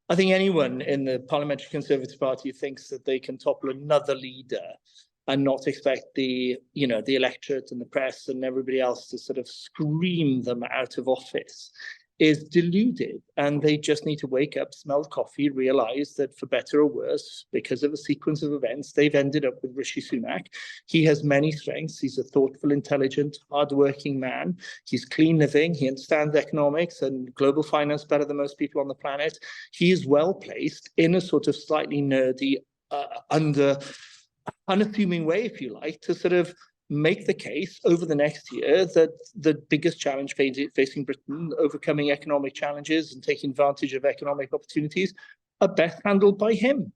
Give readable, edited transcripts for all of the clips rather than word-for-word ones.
I think anyone in the Parliamentary Conservative Party who thinks that they can topple another leader and not expect the electorate and the press and everybody else to sort of scream them out of office is deluded. And they just need to wake up, smell coffee, realize that for better or worse, because of a sequence of events, they've ended up with Rishi Sunak. He has many strengths. He's a thoughtful, intelligent, hardworking man. He's clean living. He understands economics and global finance better than most people on the planet. He is well placed in a sort of slightly nerdy, unassuming way, if you like, to sort of make the case over the next year that the biggest challenge facing Britain, overcoming economic challenges and taking advantage of economic opportunities, are best handled by him.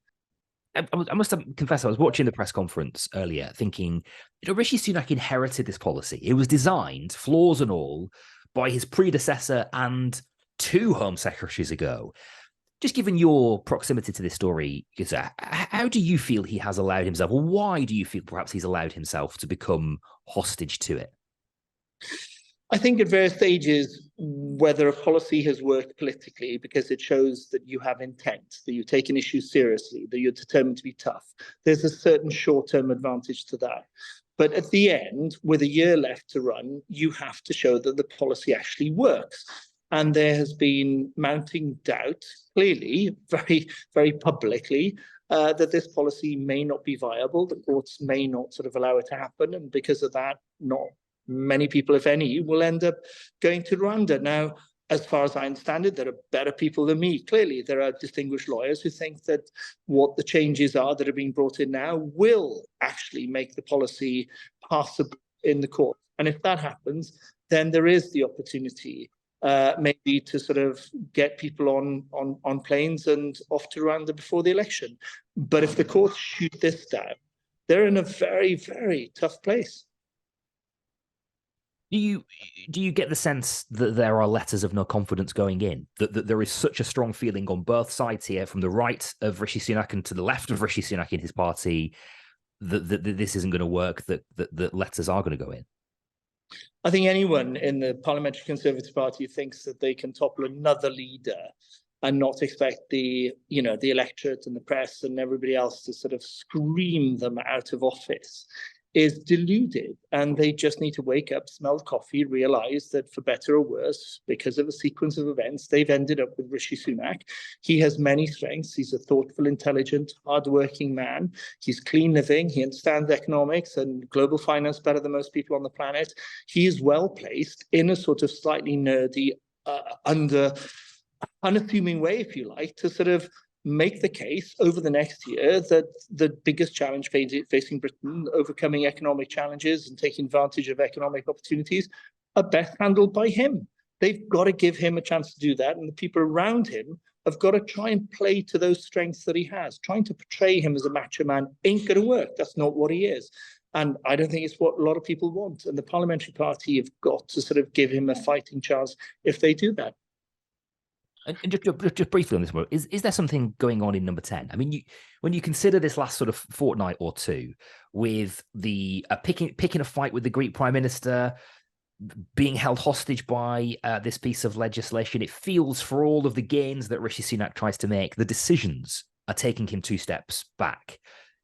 I must confess, I was watching the press conference earlier thinking, Rishi Sunak inherited this policy. It was designed, flaws and all, by his predecessor and 2 Home Secretaries ago. Just given your proximity to this story, how do you feel he has allowed himself, or why do you feel perhaps he's allowed himself to become hostage to it? I think at various stages, whether a policy has worked politically because it shows that you have intent, that you take an issue seriously, that you're determined to be tough, there's a certain short-term advantage to that. But at the end, with a year left to run, you have to show that the policy actually works. And there has been mounting doubt, clearly, very, very publicly, that this policy may not be viable. The courts may not sort of allow it to happen. And because of that, not many people, if any, will end up going to Rwanda. Now, as far as I understand it, there are better people than me. Clearly, there are distinguished lawyers who think that what the changes are that are being brought in now will actually make the policy passable in the court. And if that happens, then there is the opportunity maybe to sort of get people on planes and off to Rwanda before the election. But if the courts shoot this down, they're in a very, very tough place. Do you get the sense that there are letters of no confidence going in? That there is such a strong feeling on both sides here, from the right of Rishi Sunak and to the left of Rishi Sunak in his party, that this isn't going to work, that letters are going to go in? I think anyone in the Parliamentary Conservative Party who thinks that they can topple another leader and not expect the electorate and the press and everybody else to sort of scream them out of office is deluded. And they just need to wake up, smell coffee, realize that for better or worse, because of a sequence of events, they've ended up with Rishi Sunak. He has many strengths. He's a thoughtful, intelligent, hardworking man. He's clean living. He understands economics and global finance better than most people on the planet. He is well placed in a sort of slightly nerdy, unassuming way, if you like, to sort of make the case over the next year that the biggest challenge facing Britain, overcoming economic challenges and taking advantage of economic opportunities, are best handled by him. They've got to give him a chance to do that, and the people around him have got to try and play to those strengths that he has. Trying to portray him as a macho man ain't going to work. That's not what he is. And I don't think it's what a lot of people want. And the Parliamentary Party have got to sort of give him a fighting chance if they do that. And just briefly on this one, is there something going on in number 10? I mean, when you consider this last sort of fortnight or two, with the picking a fight with the Greek Prime Minister, being held hostage by this piece of legislation, it feels, for all of the gains that Rishi Sunak tries to make, the decisions are taking him 2 steps back.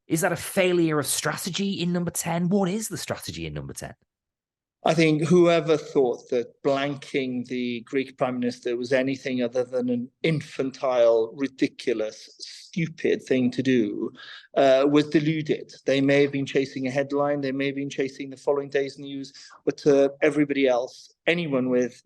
Is that a failure of strategy in number 10? What is the strategy in number 10? I think whoever thought that blanking the Greek Prime Minister was anything other than an infantile, ridiculous, stupid thing to do was deluded. They may have been chasing a headline, they may have been chasing the following day's news, but to everybody else, anyone with,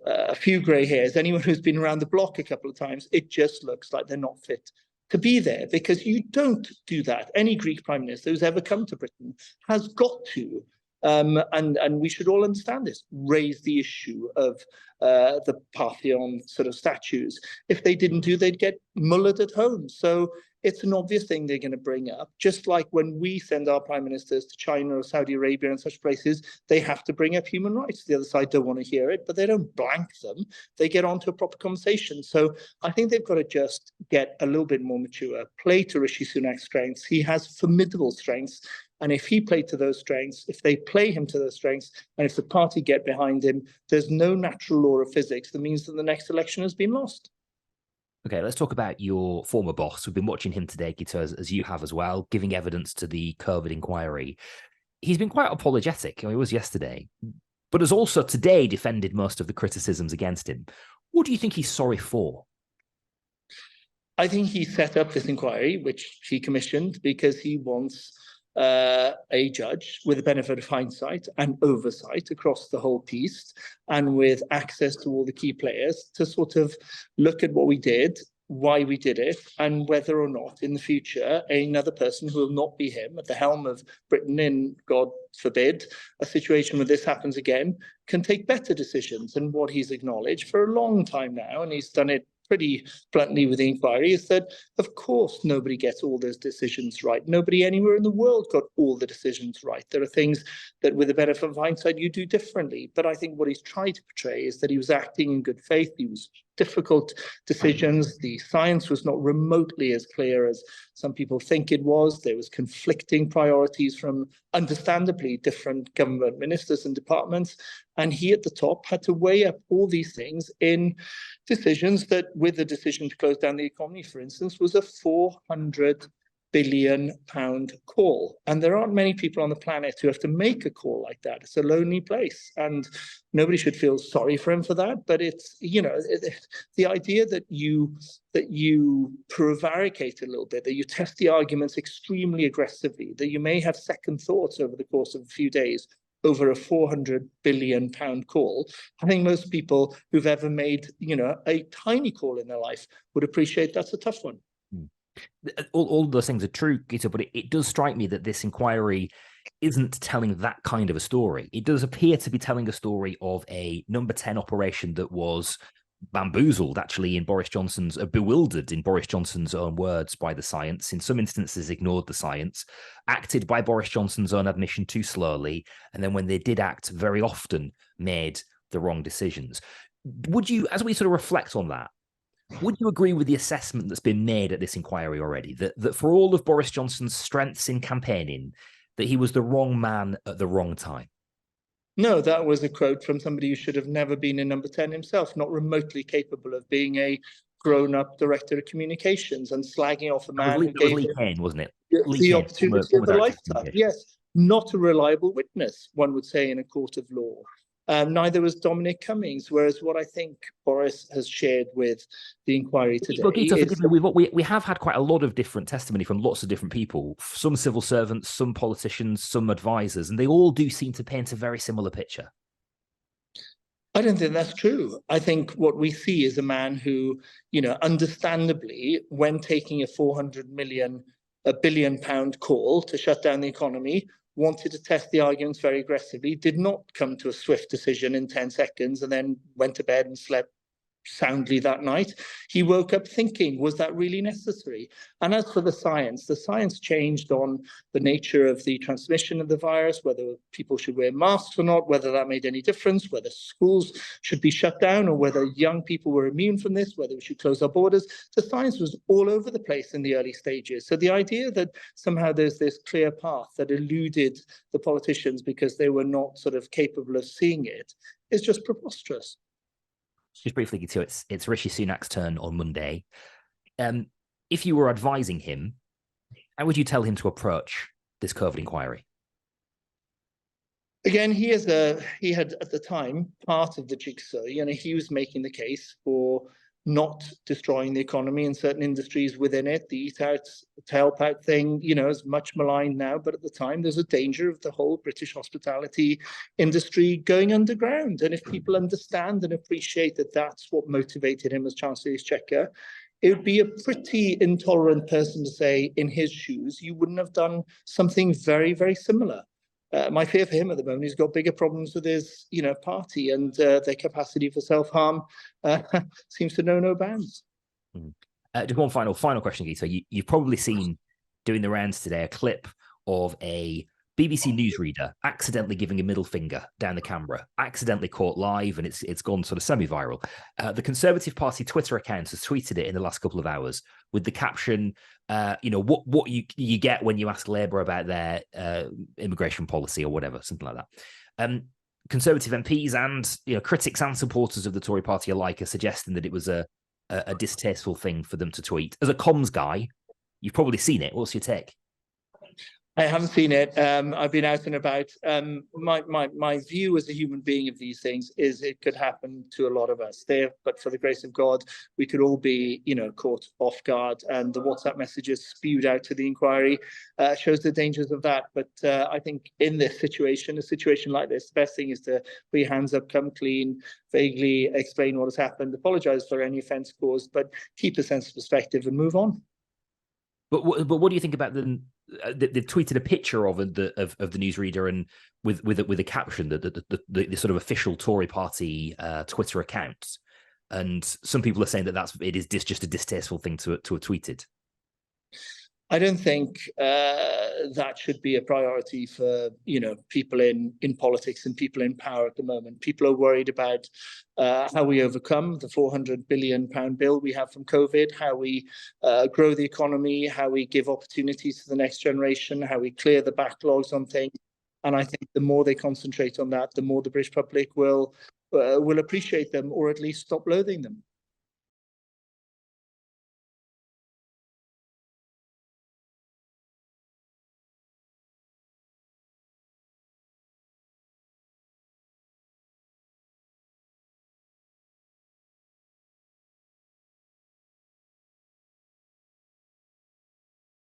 a few grey hairs, anyone who's been around the block a couple of times, it just looks like they're not fit to be there, because you don't do that. Any Greek Prime Minister who's ever come to Britain has got to, and we should all understand this, raise the issue of the Parthenon sort of statues. If they didn't do, they'd get mullered at home. So it's an obvious thing they're going to bring up. Just like when we send our prime ministers to China or Saudi Arabia and such places, they have to bring up human rights. The other side don't want to hear it, but they don't blank them. They get onto a proper conversation. So I think they've got to just get a little bit more mature, play to Rishi Sunak's strengths. He has formidable strengths. And if he played to those strengths, if they play him to those strengths, and if the party get behind him, there's no natural law of physics that means that the next election has been lost. Okay, let's talk about your former boss. We've been watching him today, Guto, as you have as well, giving evidence to the COVID inquiry. He's been quite apologetic. He was yesterday, but has also today defended most of the criticisms against him. What do you think he's sorry for? I think he set up this inquiry, which he commissioned, because he wants a judge with the benefit of hindsight and oversight across the whole piece, and with access to all the key players to sort of look at what we did, why we did it, and whether or not in the future another person who will not be him at the helm of Britain, in, God forbid, a situation where this happens again, can take better decisions. And what he's acknowledged for a long time now, and he's done it pretty bluntly with the inquiry, is that, of course, nobody gets all those decisions right. Nobody anywhere in the world got all the decisions right. There are things that, with the benefit of hindsight, you do differently. But I think what he's tried to portray is that he was acting in good faith. He was difficult decisions. The science was not remotely as clear as some people think it was. There was conflicting priorities from, understandably, different government ministers and departments. And he at the top had to weigh up all these things in decisions that, with the decision to close down the economy, for instance, was a £400 billion call. And there aren't many people on the planet who have to make a call like that. It's a lonely place, and nobody should feel sorry for him for that. But it's, the idea that you prevaricate a little bit, that you test the arguments extremely aggressively, that you may have second thoughts over the course of a few days over a £400 billion call. I think most people who've ever made, a tiny call in their life would appreciate that's a tough one. All those things are true, Guto, but it does strike me that this inquiry isn't telling that kind of a story. It does appear to be telling a story of a number 10 operation that was bamboozled, actually, bewildered in Boris Johnson's own words by the science, in some instances ignored the science, acted by Boris Johnson's own admission too slowly, and then when they did act, very often made the wrong decisions. Would you, as we sort of reflect on that, would you agree with the assessment that's been made at this inquiry already, that for all of Boris Johnson's strengths in campaigning, that he was the wrong man at the wrong time? No, that was a quote from somebody who should have never been in number 10 himself, not remotely capable of being a grown-up director of communications, and slagging off a man who gave Lee Kane, wasn't it? the opportunity of a lifetime. Yes, not a reliable witness, one would say, in a court of law. Neither was Dominic Cummings, whereas what I think Boris has shared with the inquiry today we have had quite a lot of different testimony from lots of different people, some civil servants, some politicians, some advisors, and they all do seem to paint a very similar picture. I don't think that's true. I think what we see is a man who, understandably, when taking a billion pound call to shut down the economy, wanted to test the arguments very aggressively, did not come to a swift decision in 10 seconds, and then went to bed and slept soundly that night. He woke up thinking, was that really necessary? And as for the science changed on the nature of the transmission of the virus, whether people should wear masks or not, whether that made any difference, whether schools should be shut down, or whether young people were immune from this, whether we should close our borders. The science was all over the place in the early stages. So the idea that somehow there's this clear path that eluded the politicians because they were not sort of capable of seeing it is just preposterous. Just briefly, it's Rishi Sunak's turn on Monday. If you were advising him, how would you tell him to approach this COVID inquiry? Again, he had at the time part of the jigsaw. He was making the case for not destroying the economy in certain industries within it. The eat out, help out thing, is much maligned now, but at the time there's a danger of the whole British hospitality industry going underground. And if people understand and appreciate that that's what motivated him as Chancellor Exchequer, it would be a pretty intolerant person to say, in his shoes, you wouldn't have done something very, very similar. My fear for him at the moment, he's got bigger problems with his, party, and their capacity for self-harm seems to know no bounds. Just one final question, Guto. You've probably seen, doing the rounds today, a clip of a BBC newsreader accidentally giving a middle finger down the camera, accidentally caught live, and it's gone sort of semi-viral. The Conservative Party Twitter account has tweeted it in the last couple of hours with the caption, what you get when you ask Labour about their immigration policy or whatever, something like that. Conservative MPs and critics and supporters of the Tory party alike are suggesting that it was a a distasteful thing for them to tweet? As a comms guy, you've probably seen it. What's your take? I haven't seen it. I've been out and about. My view as a human being of these things is it could happen to a lot of us there, but for the grace of God, we could all be, caught off guard. And the WhatsApp messages spewed out to the inquiry shows the dangers of that. But I think in this situation, a situation like this, the best thing is to put your hands up, come clean, vaguely explain what has happened, apologize for any offence caused, but keep a sense of perspective and move on. But what do you think about them? They've tweeted a picture of the newsreader and with a caption, the sort of official Tory party Twitter account, and some people are saying that it is just a distasteful thing to have tweeted. I don't think that should be a priority for people in politics and people in power at the moment. People are worried about how we overcome the £400 billion bill we have from COVID, how we grow the economy, how we give opportunities to the next generation, how we clear the backlogs on things. And I think the more they concentrate on that, the more the British public will appreciate them, or at least stop loathing them.